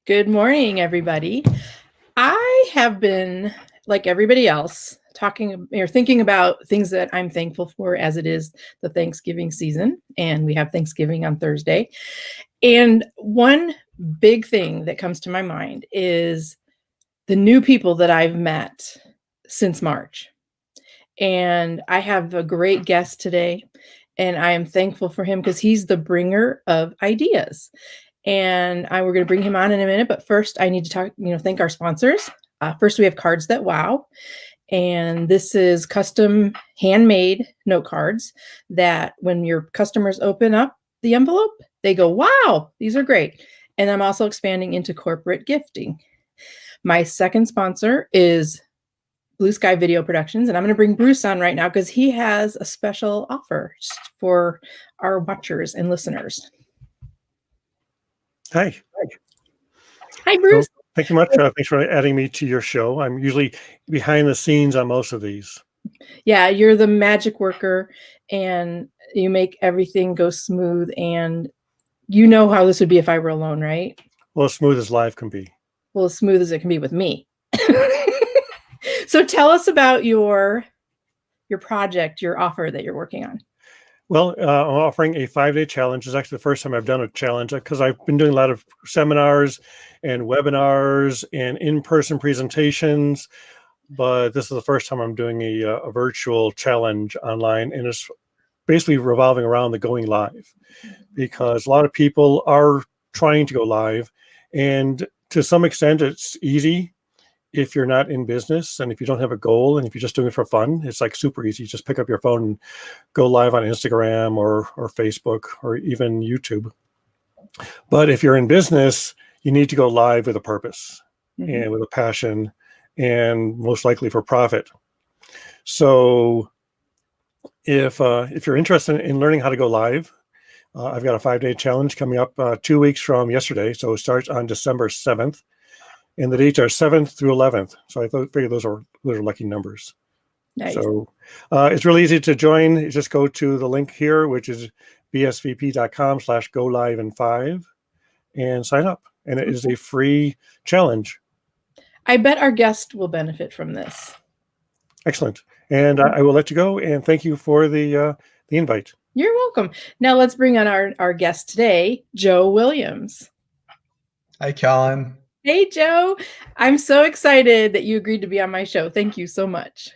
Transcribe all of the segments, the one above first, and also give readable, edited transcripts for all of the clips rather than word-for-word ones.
Good morning, everybody. I have been, like everybody else, talking or thinking about things that I'm thankful for as it is the Thanksgiving season, and we have Thanksgiving on Thursday. And one big thing that comes to my mind is the new people that I've met since March. And I have a great guest today, and I am thankful for him because he's the bringer of ideas. And we're going to bring him on in a minute. But first, I need to thank our sponsors. First, we have Cards That Wow. And this is custom handmade note cards that when your customers open up the envelope, they go, wow, these are great. And I'm also expanding into corporate gifting. My second sponsor is Blue Sky Video Productions. And I'm going to bring Bruce on right now because he has a special offer for our watchers and listeners. Hi. Hi, Bruce. So, thank you much. Thanks for adding me to your show. I'm usually behind the scenes on most of these. Yeah, you're the magic worker and you make everything go smooth. And you know how this would be if I were alone, right? Well, as smooth as life can be. Well, as smooth as it can be with me. So tell us about your project, your offer that you're working on. Well, I'm offering a 5-day challenge. It's actually the first time I've done a challenge because I've been doing a lot of seminars and webinars and in-person presentations, but this is the first time I'm doing a virtual challenge online, and it's basically revolving around the going live because a lot of people are trying to go live, and to some extent it's easy if you're not in business and if you don't have a goal and if you're just doing it for fun. It's like super easy. Just pick up your phone and go live on Instagram or Facebook or even YouTube. But if you're in business, you need to go live with a purpose and with a passion and most likely for profit. So if you're interested in learning how to go live, I've got a 5-day challenge coming up 2 weeks from yesterday. So it starts on December 7th. And the dates are 7th through 11th. So I figured those are lucky numbers. Nice. So it's really easy to join. You just go to the link here, which is bsvp.com/go live in 5 and sign up. And it is a free challenge. I bet our guest will benefit from this. Excellent. And I will let you go. And thank you for the invite. You're welcome. Now let's bring on our guest today, Joe Williams. Hi, Kellen. Hey, Joe. I'm so excited that you agreed to be on my show. Thank you so much.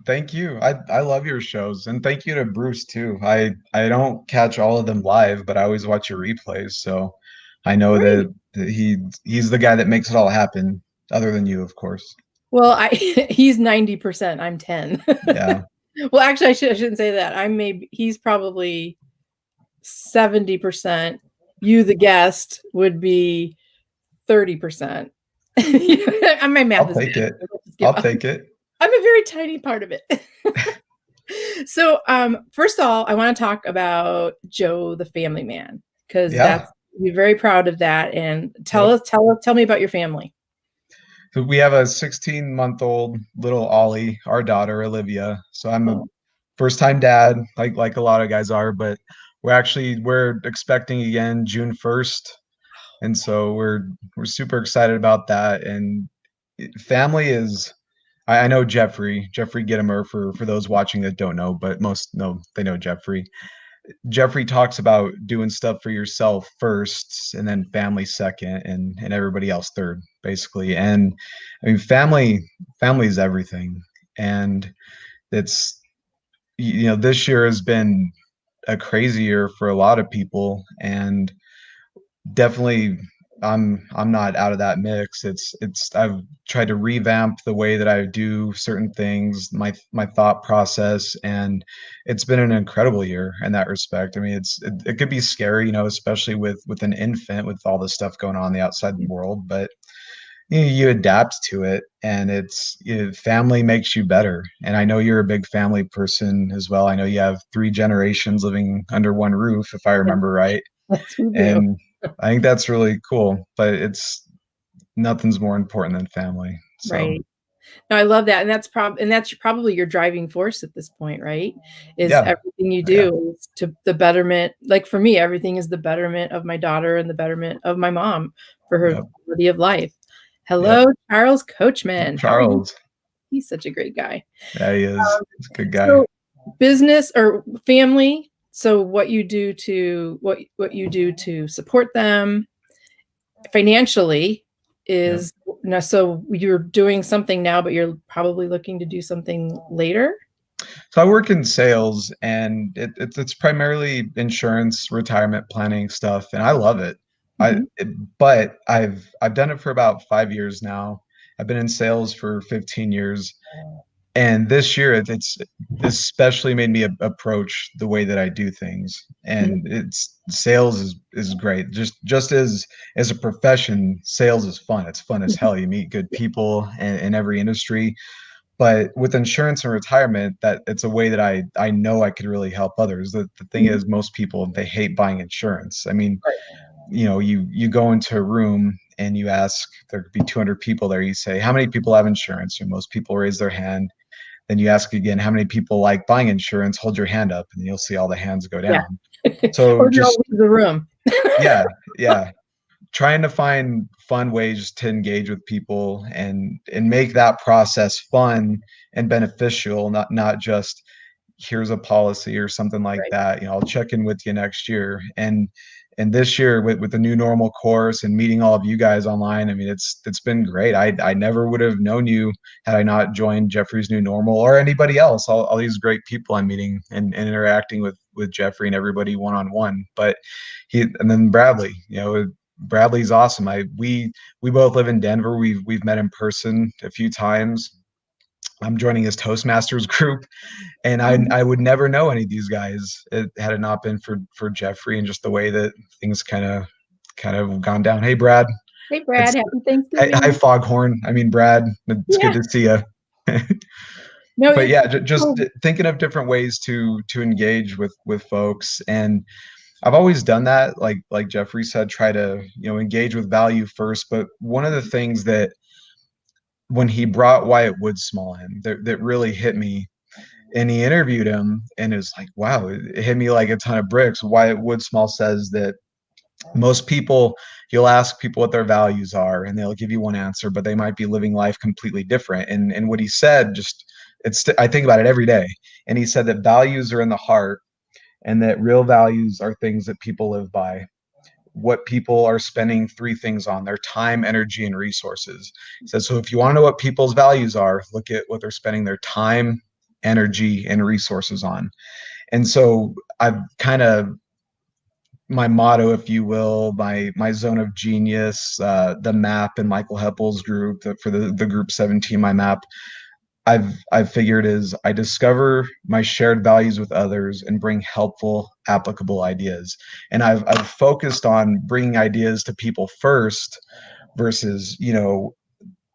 Thank you. I love your shows, and thank you to Bruce too. I don't catch all of them live, but I always watch your replays, so I know that he's the guy that makes it all happen, other than you, of course. Well, he's 90%. I'm 10. Yeah. Well, actually, I shouldn't say that. He's probably 70%. You, the guest, would be 30%. My math I'll take it. I'll take it. I'm a very tiny part of it. So, first of all, I want to talk about Joe, the family man, because we're very proud of that. And tell me about your family. So we have a 16-month-old little Ollie, our daughter Olivia. So I'm a first-time dad, like a lot of guys are, but we're expecting again June 1st. And so we're super excited about that. And family is, I know Jeffrey Gitomer for those watching that don't know, but most know, they know Jeffrey. Jeffrey talks about doing stuff for yourself first and then family second and everybody else third, basically. And I mean, family is everything. And it's, this year has been a crazy year for a lot of people, and definitely I'm not out of that mix. I've tried to revamp the way that I do certain things, my thought process, and it's been an incredible year in that respect. I mean, it could be scary, especially with an infant, with all the stuff going on in the outside world, but you adapt to it, and family makes you better. And I know you're a big family person as well. I know you have 3 generations living under one roof, if I remember right. And I think that's really cool, but nothing's more important than family. So. Right. No, I love that. And that's probably your driving force at this point, right? Is Yeah. everything you Yeah. do is to the betterment. Like for me, everything is the betterment of my daughter and the betterment of my mom for her Yep. quality of life. Yep. Hello, Charles Coachman. How are you? Charles. He's such a great guy. Yeah, he is. He's a good guy. So business or family. So what you do to what you do to support them financially is so you're doing something now, but you're probably looking to do something later. So I work in sales, and it's primarily insurance, retirement planning stuff, and I love it. Mhm. But I've done it for about 5 years now. I've been in sales for 15 years, and this year it's especially made me approach the way that I do things. And it's sales is great. Just as a profession, sales is fun. It's fun as hell. You meet good people in every industry. But with insurance and retirement, that it's a way that I know I could really help others. The thing is, most people, they hate buying insurance. I mean, you go into a room and you ask, there could be 200 people there. You say, how many people have insurance? And most people raise their hand. Then you ask again, how many people like buying insurance? Hold your hand up, and you'll see all the hands go Yeah. down. So Or they'll leave the room. yeah, trying to find fun ways to engage with people and make that process fun and beneficial, not just here's a policy or something like Right. that. I'll check in with you next year. And this year with the new normal course and meeting all of you guys online, I mean, it's been great. I never would have known you had I not joined Jeffrey's New Normal or anybody else, all these great people I'm meeting and interacting with Jeffrey and everybody one-on-one. But and then Bradley, Bradley's awesome. We both live in Denver. We've met in person a few times. I'm joining his Toastmasters group, and I would never know any of these guys had it not been for Jeffrey and just the way that things kind of gone down. Hey, Brad. Hey, Brad, It's happy hi Thanksgiving. Foghorn. I mean, Brad. It's Yeah. good to see you. No, But it's yeah, just thinking of different ways to engage with folks. And I've always done that, like Jeffrey said, try to engage with value first. But one of the things that when he brought Wyatt Woodsmall in, that really hit me, and he interviewed him, and it was like, wow, it hit me like a ton of bricks. Wyatt Woodsmall says that most people, you'll ask people what their values are, and they'll give you one answer, but they might be living life completely different. And what he said, I think about it every day. And he said that values are in the heart, and that real values are things that people live by. What people are spending three things on: their time, energy, and resources. He says, so if you want to know what people's values are, look at what they're spending their time, energy, and resources on. And so I've kind of, my motto, if you will, my zone of genius, the map in Michael Heppel's group, for the group 17, my map, I've figured is I discover my shared values with others and bring helpful, applicable ideas. And I've focused on bringing ideas to people first versus,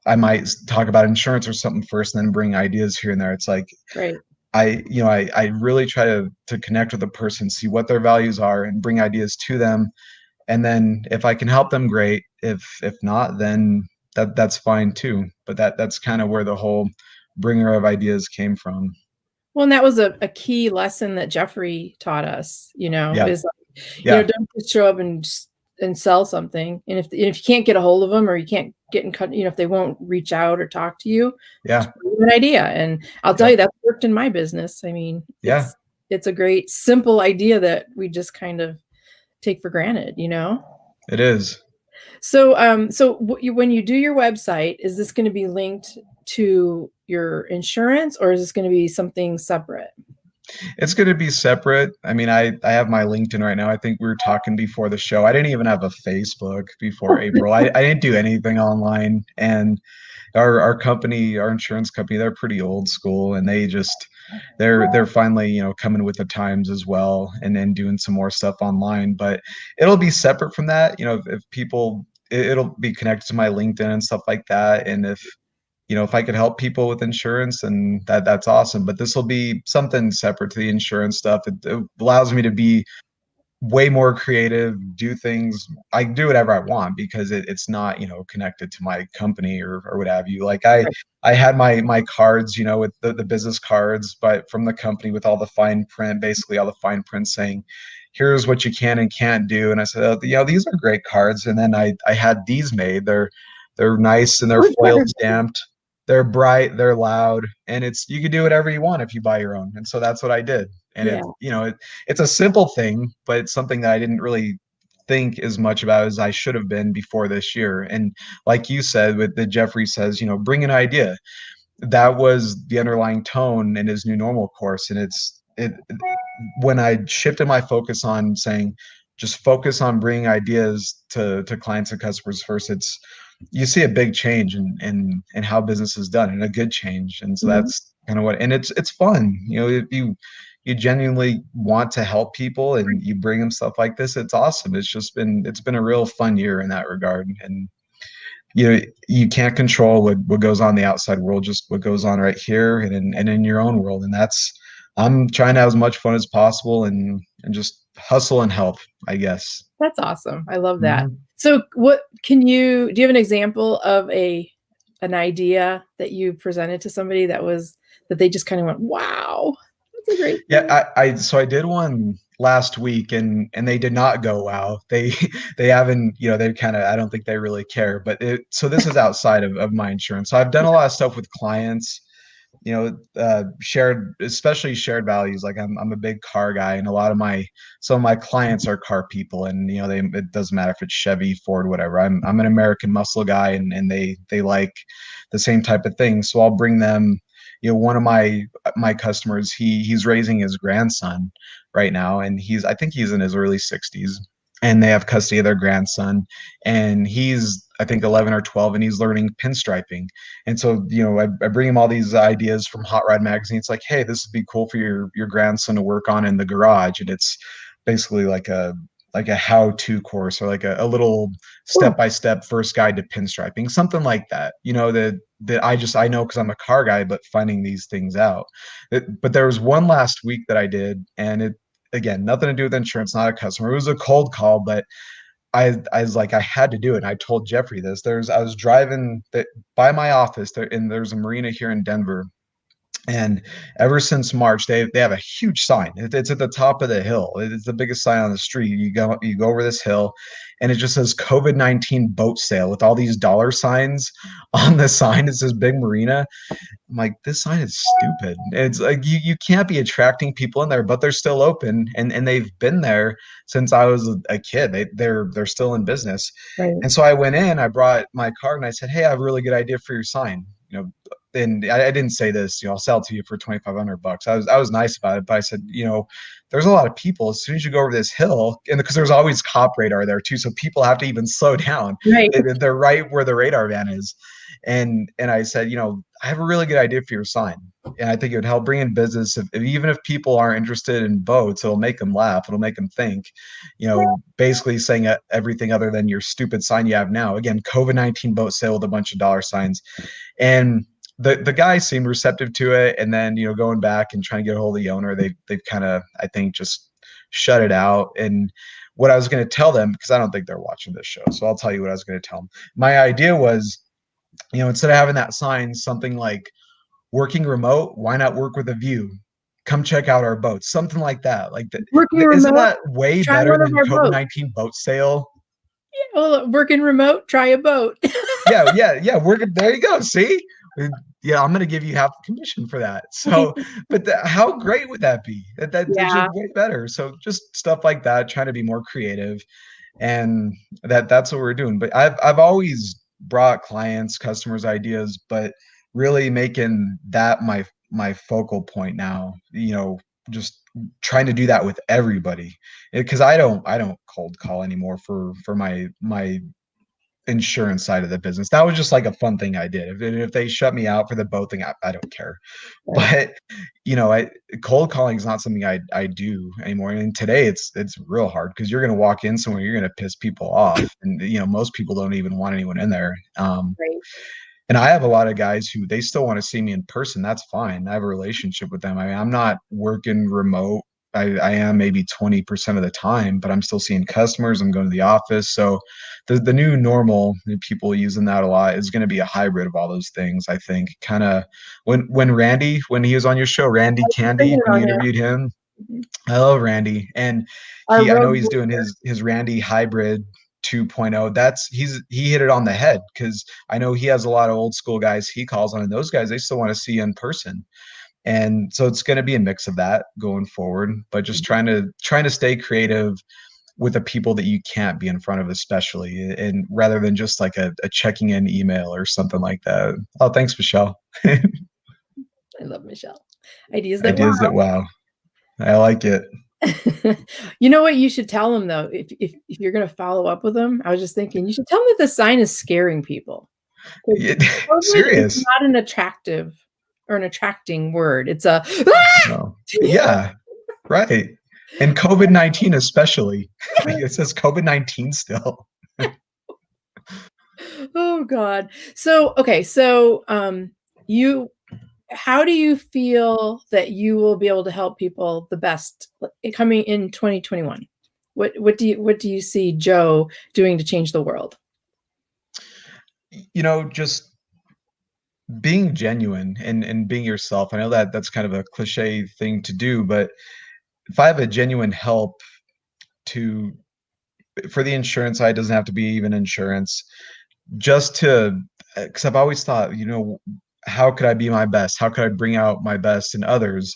I might talk about insurance or something first and then bring ideas here and there. It's like right. I really try to connect with a person, see what their values are, and bring ideas to them. And then if I can help them, great. If not, then that's fine too. But that's kind of where the whole bringer of ideas came from. Well, and that was a key lesson that Jeffrey taught us, Yeah. is like, Yeah. don't just show up and sell something. And if you can't get a hold of them, or you can't get in cut, if they won't reach out or talk to you, Yeah. just bring them an idea. And I'll tell you, that's worked in my business. I mean, Yeah. it's a great, simple idea that we just kind of take for granted, It is. So, when you do your website, is this going to be linked to your insurance, or is this going to be something separate? It's going to be separate. I mean, I have my LinkedIn right now. I think we were talking before the show. I didn't even have a Facebook before April. I didn't do anything online. And our company, our insurance company, they're pretty old school, and they're finally, coming with the times as well, and then doing some more stuff online. But it'll be separate from that. If people, it'll be connected to my LinkedIn and stuff like that. And if I could help people with insurance, and that's awesome. But this will be something separate to the insurance stuff. It allows me to be way more creative, do things. I do whatever I want because it's not, connected to my company or what have you. Like I had my cards, with the business cards, but from the company with all the fine print, basically all the fine print saying, here's what you can and can't do. And I said, oh, these are great cards. And then I had these made. They're nice and they're foil stamped. They're bright, they're loud, and you can do whatever you want if you buy your own. And so that's what I did. And it's a simple thing, but it's something that I didn't really think as much about as I should have been before this year. And like you said, with the Jeffrey says, bring an idea. That was the underlying tone in his new normal course. And when I shifted my focus on saying, just focus on bringing ideas to clients and customers first, you see a big change in how business is done, and a good change. And so that's kind of and it's fun, if you genuinely want to help people and you bring them stuff like this, it's awesome. It's been a real fun year in that regard. And you can't control what goes on in the outside world, just what goes on right here and in your own world. And I'm trying to have as much fun as possible and just hustle and help, I guess. That's awesome. I love that. So do you have an example of an idea that you presented to somebody that they just kind of went, wow, that's a great thing. Yeah, so I did one last week and they did not go wow. They haven't, they kind of, I don't think they really care, but so this is outside of my insurance. So I've done a lot of stuff with clients, especially shared values. Like I'm a big car guy, and some of my clients are car people, and it doesn't matter if it's Chevy, Ford, whatever. I'm an American muscle guy, and they like the same type of thing. So I'll bring them. One of my customers, he's raising his grandson right now, and I think he's in his early 60s, and they have custody of their grandson, and he's, I think, 11 or 12, and he's learning pinstriping. And so, I bring him all these ideas from Hot Rod magazine. It's like, hey, this would be cool for your grandson to work on in the garage. And it's basically like a how-to course, or like a little step-by-step first guide to pinstriping, something like that, that I know because I'm a car guy, but finding these things out. But there was one last week that I did, and it, again, nothing to do with insurance, not a customer. It was a cold call, but I was like, I had to do it. And I told Jeffrey this. I was driving by my office there, and there's a marina here in Denver. And ever since March, they have a huge sign. It's at the top of the hill. It's the biggest sign on the street. You go over this hill, and it just says COVID-19 boat sale with all these dollar signs on the sign. It says big marina. I'm like, this sign is stupid. It's like you can't be attracting people in there, but they're still open, and they've been there since I was a kid. They're still in business. Right. And so I went in, I brought my card, and I said, hey, I have a really good idea for your sign. And I didn't say this, I'll sell it to you for $2,500. I was nice about it, but I said, there's a lot of people. As soon as you go over this hill, and because there's always cop radar there too, so people have to even slow down. Right. They're right where the radar van is. And I said, I have a really good idea for your sign, and I think it would help bring in business. Even if people aren't interested in boats, it'll make them laugh. It'll make them think. Basically saying everything other than your stupid sign you have now. Again, COVID-19 boat sale with a bunch of dollar signs, and the guy seemed receptive to it. And then going back and trying to get a hold of the owner, they've kind of, I think, just shut it out. And what I was going to tell them, because I don't think they're watching this show, so I'll tell you what I was going to tell them. My idea was, instead of having that sign, something like working remote, why not work with a view? Come check out our boats, something like that. Like isn't that way better than COVID-19 boat sale? Yeah, well, working remote, try a boat. yeah. There you go. See, yeah, I'm going to give you half the commission for that. So, but how great would that be? That's just way better. So just stuff like that, trying to be more creative, and that's what we're doing. But I've always brought clients, customers ideas, but really making that my focal point now, just trying to do that with everybody, because I don't cold call anymore for my insurance side of the business. That was just like a fun thing I did. If they shut me out for the boat thing, I don't care. But cold calling is not something I do anymore. And today it's real hard, because you're going to walk in somewhere, you're going to piss people off, and most people don't even want anyone in there. Right. And I have a lot of guys who they still want to see me in person. That's fine. I have a relationship with them. I mean, I'm not working remote I am maybe 20% of the time, but I'm still seeing customers. I'm going to the office. So the new normal, people using that a lot, is going to be a hybrid of all those things. I think kind of when Randy, when he was on your show, Randy Candy, Thinking when you about him. interviewed him, Mhm. I love Randy. And Our I know road he's doing warrior. his Randy hybrid 2.0. He hit it on the head, because I know he has a lot of old school guys he calls on, and those guys, they still want to see you in person. And so it's going to be a mix of that going forward, but just trying to stay creative with the people that you can't be in front of, especially, and rather than just like a checking in email or something like that. Oh, thanks, Michelle. I love Michelle. Ideas that Ideas that wow. I like it. You know what you should tell them though, if you're going to follow up with them, I was just thinking you should tell them that the sign is scaring people. Yeah, COVID is serious. not an attractive or an attracting word. It's a "Ah!" No. Yeah, right. And COVID-19 especially. Like, it says COVID-19 still. Oh God. So okay, so you how do you feel that you will be able to help people the best coming in 2021? What do you see Joe doing to change the world? Just being genuine and being yourself. I know that that's kind of a cliche thing to do, but if I have a genuine help to for the insurance side, it doesn't have to be even insurance, just to, because I've always thought, how could I be my best? How could I bring out my best in others?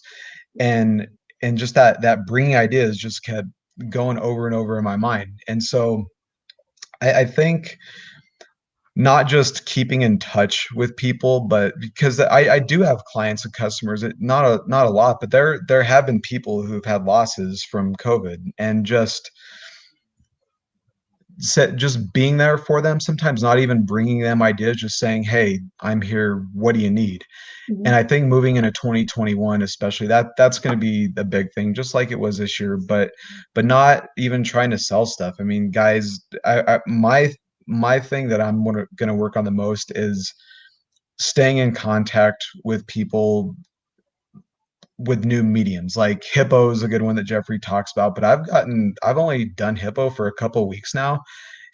And just that bringing ideas just kept going over and over in my mind. And so I think not just keeping in touch with people, but because I do have clients and customers, not a lot, but there have been people who've had losses from COVID, and just being there for them, sometimes not even bringing them ideas, just saying, hey, I'm here, what do you need? And Mhm. I think moving into 2021, especially, that's going to be the big thing, just like it was this year, but not even trying to sell stuff. I mean, guys, my thing that I'm going to work on the most is staying in contact with people with new mediums. Like Hippo is a good one that Jeffrey talks about, but I've only done Hippo for a couple weeks now,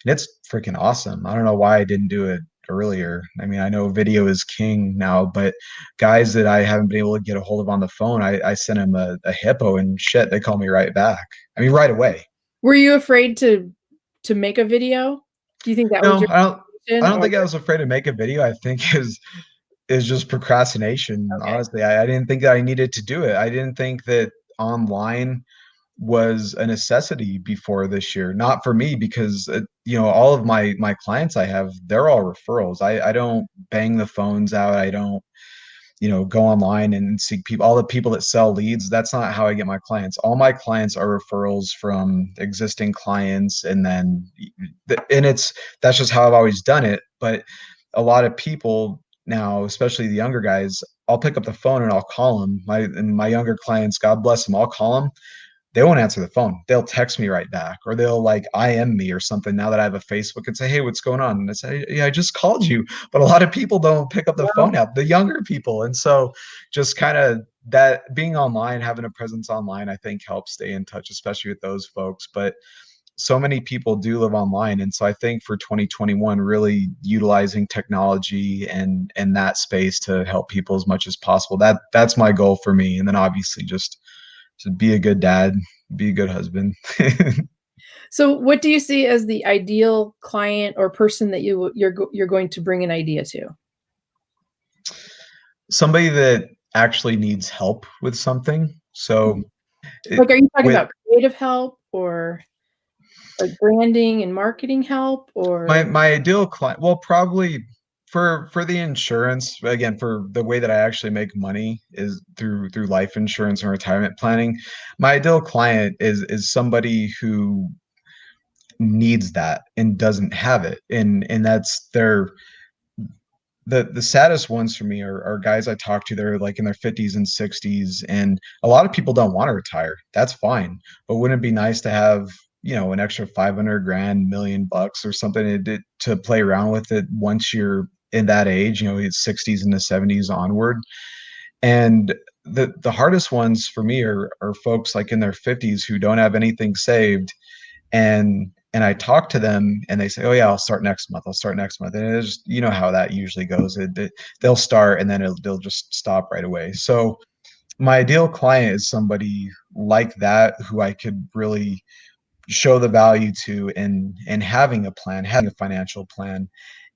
and it's freaking awesome. I don't know why I didn't do it earlier. I mean, I know video is king now, but guys that I haven't been able to get a hold of on the phone, I sent them a Hippo, and shit, they call me right back. I mean, right away. Were you afraid to make a video? Do you think that was No, your I reason, don't or think I was afraid to make a video. I think is just procrastination. okay. Honestly, I didn't think that I needed to do it. I didn't think that online was a necessity before this year. Not for me, because all of my clients I have, they're all referrals. I don't bang the phones out. I don't go online and seek people. All the people that sell leads, that's not how I get my clients. All my clients are referrals from existing clients, and then that's just how I've always done it. But a lot of people now, especially the younger guys, I'll pick up the phone and I'll call them. My younger clients, God bless them, I'll call them. They won't answer the phone. They'll text me right back, or they'll like IM me or something now that I have a Facebook, and say, hey, what's going on? And I say, yeah, I just called you. But a lot of people don't pick up the phone Well, now, the younger people. And so just kind of that being online, having a presence online, I think helps stay in touch, especially with those folks. But so many people do live online. And so I think for 2021, really utilizing technology and that space to help people as much as possible. That's my goal for me. And then obviously just to be a good dad, be a good husband. so what do you see as the ideal client or person that you're going to bring an idea to? Somebody that actually needs help with something. So Like, are you talking with about creative help or like branding and marketing help or my ideal client, well, probably for the insurance, again, for the way that I actually make money is through life insurance and retirement planning. My ideal client is somebody who needs that and doesn't have it, and that's the saddest ones for me are guys I talk to that are like in their 50s and 60s, and a lot of people don't want to retire. That's fine, but wouldn't it be nice to have an extra 500 grand, $1 million or something to play around with it once you're in that age, it's 60s and the 70s onward. And the hardest ones for me are folks like in their 50s who don't have anything saved, and I talk to them and they say, oh yeah, I'll start next month, and it's just, you know how that usually goes. They'll start and then they'll just stop right away. So my ideal client is somebody like that, who I could really show the value to in having a plan, having a financial plan,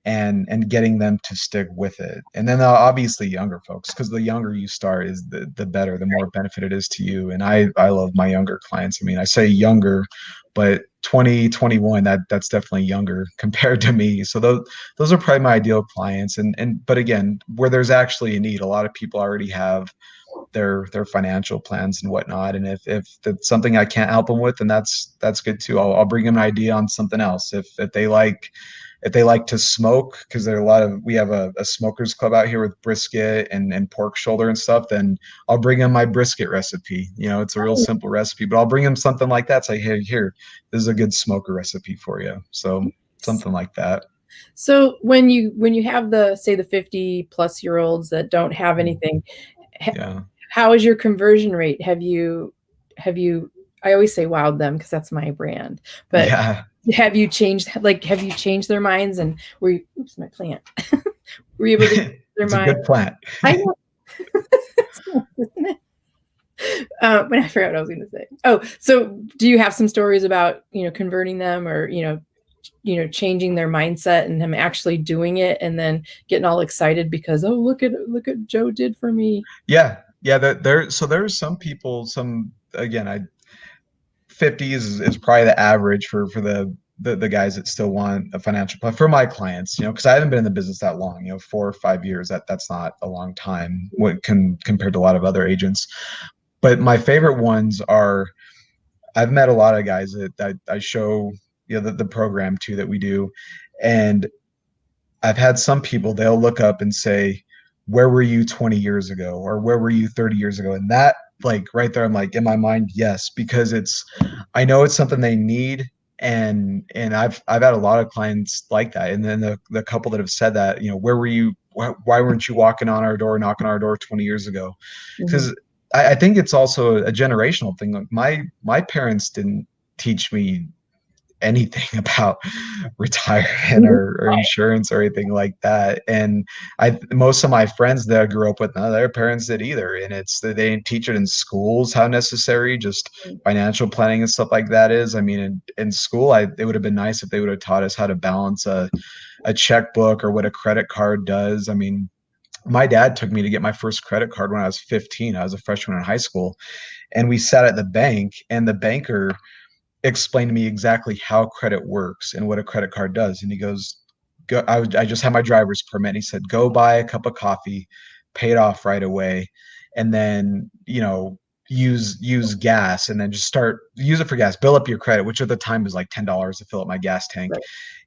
and getting them to stick with it. And then obviously younger folks, because the younger you start is the better, the more benefit it is to you. And I love my younger clients. I mean, I say younger, but 20, 21, that's definitely younger compared to me. So those are probably my ideal clients. And but again, where there's actually a need, a lot of people already have their financial plans and whatnot. And if it's something I can't help them with, then that's good too. I'll bring them an idea on something else. If they like to smoke, because we have a smokers club out here with brisket and pork shoulder and stuff, then I'll bring them my brisket recipe. You know, it's a real simple recipe, but I'll bring them something like that. Say, hey, here, this is a good smoker recipe for you. So something like that. So when you have the 50+ year olds that don't have anything, Yeah. how is your conversion rate? Have you I always say wowed them because that's my brand, but Yeah. have you changed their minds, and oops, my plant. Were you able to change their It's a mind? good plant. I know. Isn't it? But I forgot what I was going to say. Oh, so do you have some stories about, converting them, or, changing their mindset and them actually doing it and then getting all excited because, oh, look at Joe did for me. Yeah. There's some people, again, 50 is probably the average for the guys that still want a financial plan for my clients, because I haven't been in the business that long, 4 or 5 years, that's not a long time compared to a lot of other agents. But my favorite ones are, I've met a lot of guys that I show, the program to that we do. And I've had some people, they'll look up and say, where were you 20 years ago? Or where were you 30 years ago? And that, like, right there, I'm like, in my mind, yes, because I know it's something they need. And I've had a lot of clients like that. And then the couple that have said that, where were you? Why weren't you knocking on our door 20 years ago? Because I think it's also a generational thing. Like my parents didn't teach me anything about retirement or insurance or anything like that. And most of my friends that I grew up with, none of their parents did either. And they didn't teach it in schools how necessary just financial planning and stuff like that is. I mean, in school, it would have been nice if they would have taught us how to balance a checkbook or what a credit card does. I mean, my dad took me to get my first credit card when I was 15. I was a freshman in high school, and we sat at the bank, and the banker explained to me exactly how credit works and what a credit card does. And he goes, "Go." I just had my driver's permit. And he said, "Go buy a cup of coffee, pay it off right away, and then use gas, and then just use it for gas. Build up your credit," which at the time was like $10 to fill up my gas tank. Right.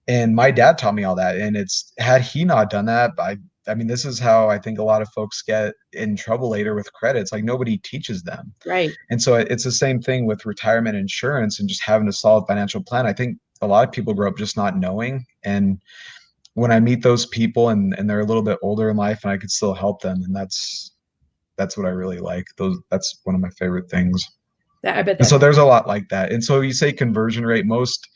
And my dad taught me all that. And had he not done that, I mean, this is how I think a lot of folks get in trouble later with credit. It's like nobody teaches them. Right. And so it's the same thing with retirement insurance and just having a solid financial plan. I think a lot of people grow up just not knowing. And when I meet those people and they're a little bit older in life and I could still help them, and that's what I really like. That's one of my favorite things. I bet. And so there's a lot like that. And so you say conversion rate, most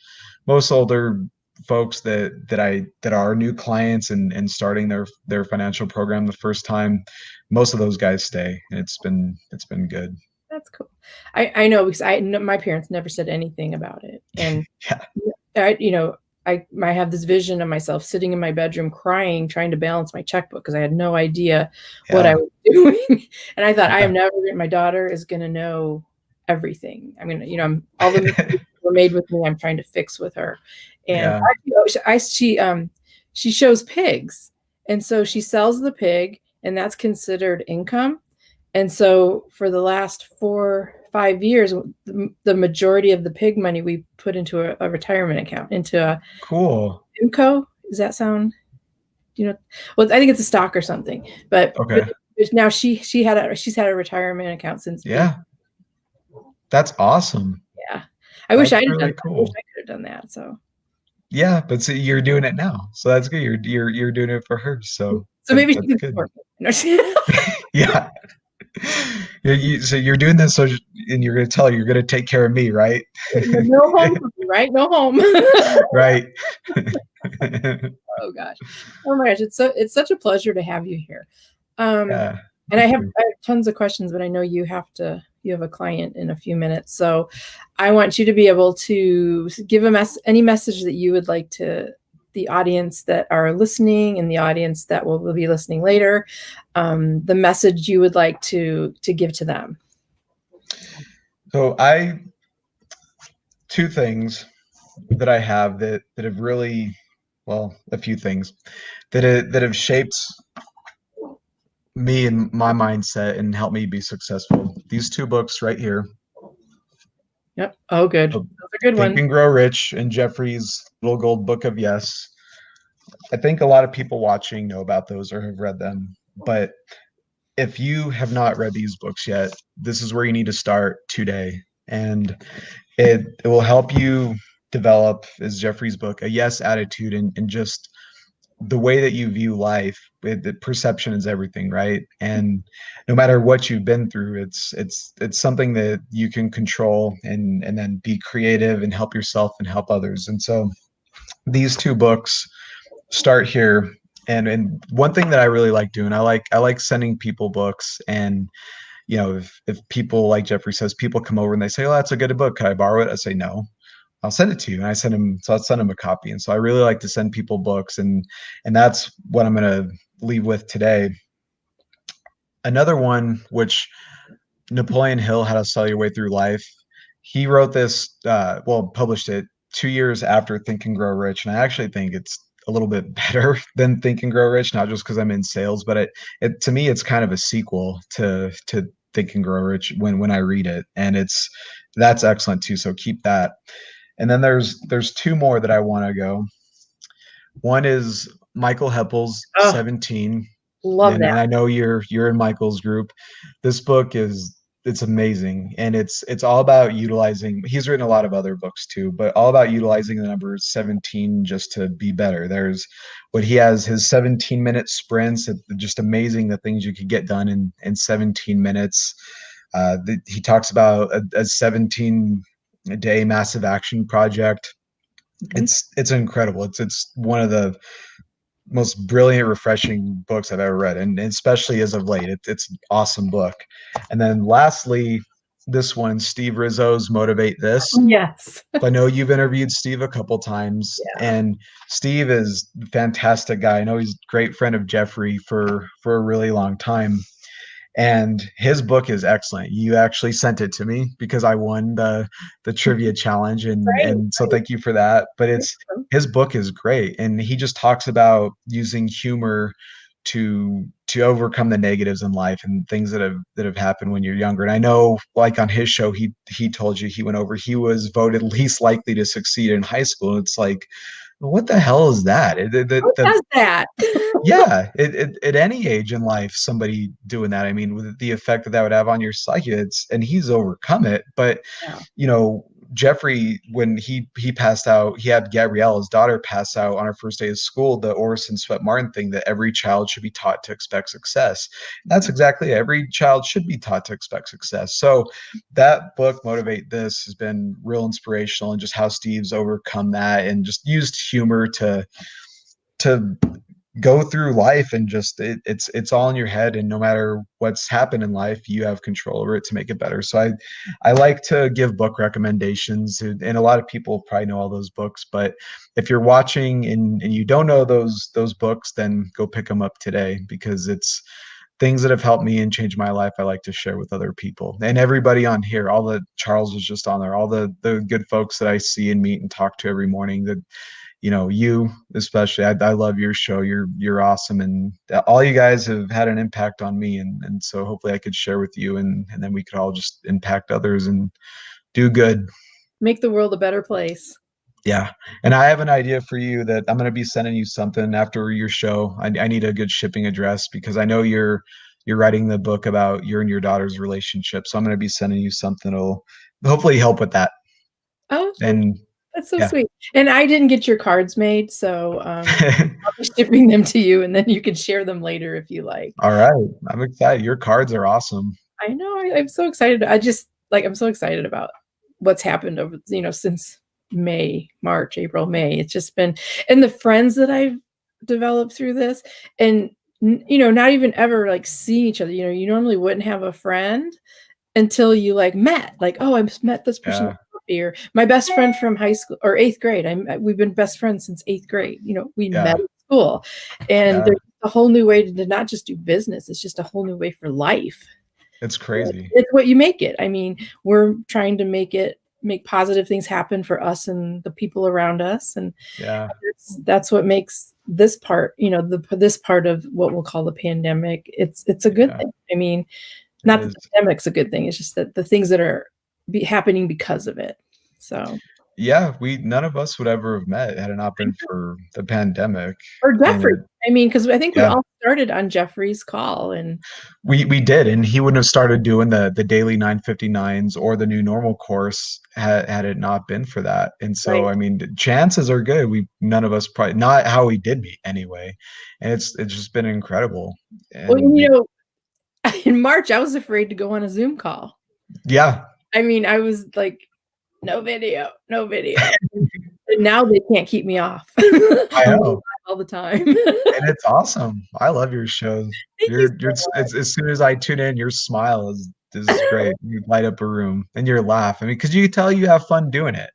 older folks that are new clients and starting their financial program the first time, most of those guys stay. And it's been good. That's cool. I know, because my parents never said anything about it. And yeah. I have this vision of myself sitting in my bedroom crying, trying to balance my checkbook because I had no idea what I was doing. And I thought, my daughter is going to know everything. I mean, all the mistakes were made with me, I'm trying to fix with her. And she shows pigs. And so she sells the pig, and that's considered income. And so for the last 4 or 5 years, the majority of the pig money we put into a retirement account, into a cool IMCO. Does that sound, well, I think it's a stock or something, but now she's had a retirement account since. Yeah. That's awesome. Yeah. I wish I could have done that. So. Yeah, but see, you're doing it now, so that's good. You're doing it for her, so maybe she can support me. Yeah. So you're doing this, and you're going to tell her you're going to take care of me, right? No home for me, right? No home. Right. Oh gosh. Oh my gosh. It's such a pleasure to have you here. Yeah. And I have tons of questions, but I know you have a client in a few minutes. So I want you to be able to give any message that you would like to the audience that are listening and the audience that will be listening later, the message you would like to give to them. So two things that I have that have really, well, a few things that have shaped me and my mindset and helped me be successful. These two books right here. Yep. Oh, good. Those are good ones. Think and Grow Rich and Jeffrey's Little Gold Book of Yes. I think a lot of people watching know about those or have read them. But if you have not read these books yet, this is where you need to start today. And it will help you develop, as Jeffrey's book, a yes attitude and just the way that you view life. The perception is everything, right? And no matter what you've been through, it's something that you can control and then be creative and help yourself and help others. And so these two books start here. And one thing that I really like doing, I like sending people books. And if people, like Jeffrey says, people come over and they say, "Oh, that's a good book. Can I borrow it?" I say, "No, I'll send it to you." And I'll send them a copy. And so I really like to send people books, and that's what I'm going to leave with today. Another one, which Napoleon Hill, How to Sell Your Way Through Life. He wrote this, published it 2 years after Think and Grow Rich. And I actually think it's a little bit better than Think and Grow Rich, not just because I'm in sales, but it to me, it's kind of a sequel to Think and Grow Rich when I read it. And that's excellent too. So keep that. And then there's two more that I want to go. One is Michael Heppel's 17. Love that. And I know you're in Michael's group. This book it's amazing. And it's all about utilizing, he's written a lot of other books too, but all about utilizing the number 17 just to be better. There's what he has, his 17-minute sprints. It's just amazing the things you could get done in 17 minutes. He talks about a 17-day massive action project. Mm-hmm. It's incredible. It's one of the most brilliant, refreshing books I've ever read, and especially as of late, it's an awesome book. And then lastly, this one, Steve Rizzo's Motivate This. Yes. I know you've interviewed Steve a couple times, and Steve is a fantastic guy. I know he's a great friend of Jeffrey for a really long time. And his book is excellent. You actually sent it to me because I won the trivia challenge, and so thank you for that. But his book is great, and he just talks about using humor to overcome the negatives in life and things that have happened when you're younger. And I know, like on his show, he told you he was voted least likely to succeed in high school. It's like, what the hell is that? Who does that? Yeah, at any age in life, somebody doing that. I mean, with the effect that would have on your psyche, and he's overcome it. But Jeffrey, when he passed out, he had Gabrielle, his daughter, pass out on her first day of school. The Orison Swett Martin thing, that every child should be taught to expect success. That's exactly it. Every child should be taught to expect success. So that book, Motivate This, has been real inspirational, and just how Steve's overcome that and just used humor to go through life, and just it's all in your head, and no matter what's happened in life, you have control over it to make it better. So I like to give book recommendations, and a lot of people probably know all those books, but if you're watching and you don't know those books, then go pick them up today, because it's things that have helped me and changed my life. I like to share with other people, and everybody on here, all the Charles was just on there, all the good folks that I see and meet and talk to every morning, that you especially, I love your show. You're awesome, and all you guys have had an impact on me, and so hopefully I could share with you, and then we could all just impact others and do good, make the world a better place. Yeah. And I have an idea for you that I'm going to be sending you something after your show. I need a good shipping address, because I know you're writing the book about your and your daughter's relationship. So I'm going to be sending you something that'll hopefully help with that. Oh, and that's so sweet. And I didn't get your cards made, so I'll be shipping them to you, and then you can share them later if you like. All right. I'm excited. Your cards are awesome. I know. I'm so excited. I'm so excited about what's happened over, since March, April, May. It's just been, and the friends that I've developed through this, and, not even ever like seeing each other. You normally wouldn't have a friend until you met, oh, I've met this person. Or my best friend from high school or 8th grade. We've been best friends since 8th grade. We met at school, and there's a whole new way to not just do business. It's just a whole new way for life. It's crazy. It's what you make it. I mean, we're trying to make positive things happen for us and the people around us. And that's what makes this part, this part of what we'll call the pandemic. It's a good thing. I mean, not that the pandemic's a good thing. It's just that the things that are happening because of it. So none of us would ever have met had it not been for the pandemic. Or Jeffrey. I mean, because I think we all started on Jeffrey's call, and we did, and he wouldn't have started doing the daily 959s or the new normal course had it not been for that. And so, I mean, chances are good. None of us probably not how we did meet anyway, and it's just been incredible. And in March, I was afraid to go on a Zoom call. Yeah. I mean, I was like, no video. And now they can't keep me off. I know. All the time. And it's awesome. I love your shows. As soon as I tune in, your smile is great. You light up a room and your laugh. I mean, because you tell you have fun doing it.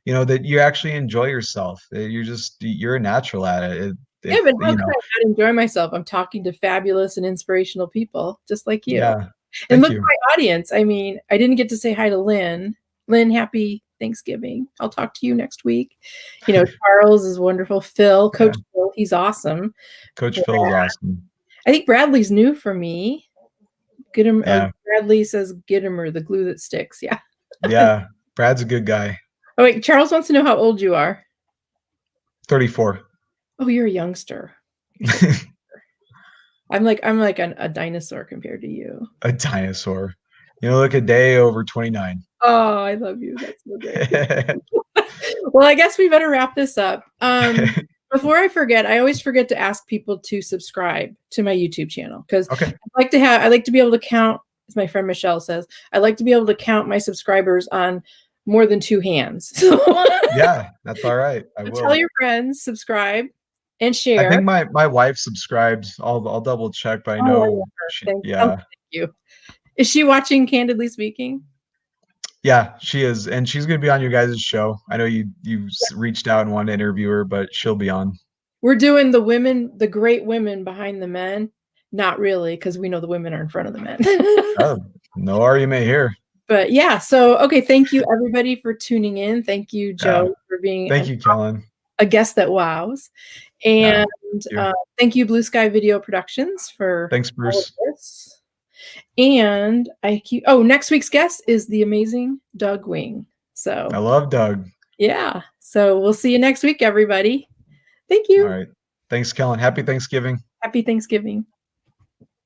That you actually enjoy yourself. You're a natural at it. But how can I not enjoy myself? I'm talking to fabulous and inspirational people just like you. Yeah. And look at my audience. I mean, I didn't get to say hi to Lynn. Lynn, happy Thanksgiving. I'll talk to you next week. Charles is wonderful. Phil, Coach Phil, he's awesome. Coach Phil is awesome. I think Bradley's new for me. Gitomer, Bradley says Gitomer, the glue that sticks. Yeah. Yeah. Brad's a good guy. Oh, wait. Charles wants to know how old you are. 34. Oh, you're a youngster. I'm like a dinosaur compared to you. A dinosaur. Look a day over 29. Oh, I love you. That's so great. Well, I guess we better wrap this up. Before I forget, I always forget to ask people to subscribe to my YouTube channel because I like to be able to count, as my friend Michelle says, I like to be able to count my subscribers on more than 2 hands. So yeah, that's all right. I will. Tell your friends, subscribe, and share. I think my wife subscribes. I'll double check, but I know. Thank you. Is she watching Candidly Speaking? Yeah, she is, and she's going to be on your guys' show. I know you reached out and wanted to interview her, but she'll be on. We're doing the great women behind the men. Not really, because we know the women are in front of the men. Oh, no argument here. But yeah, so okay, thank you everybody for tuning in. Thank you, Joe, for being Kellen, a guest that wows, and thank you, Blue Sky Video Productions for Bruce. And next week's guest is the amazing Doug Wing. So I love Doug. Yeah. So we'll see you next week, everybody. Thank you. All right. Thanks, Kellen. Happy Thanksgiving. Happy Thanksgiving.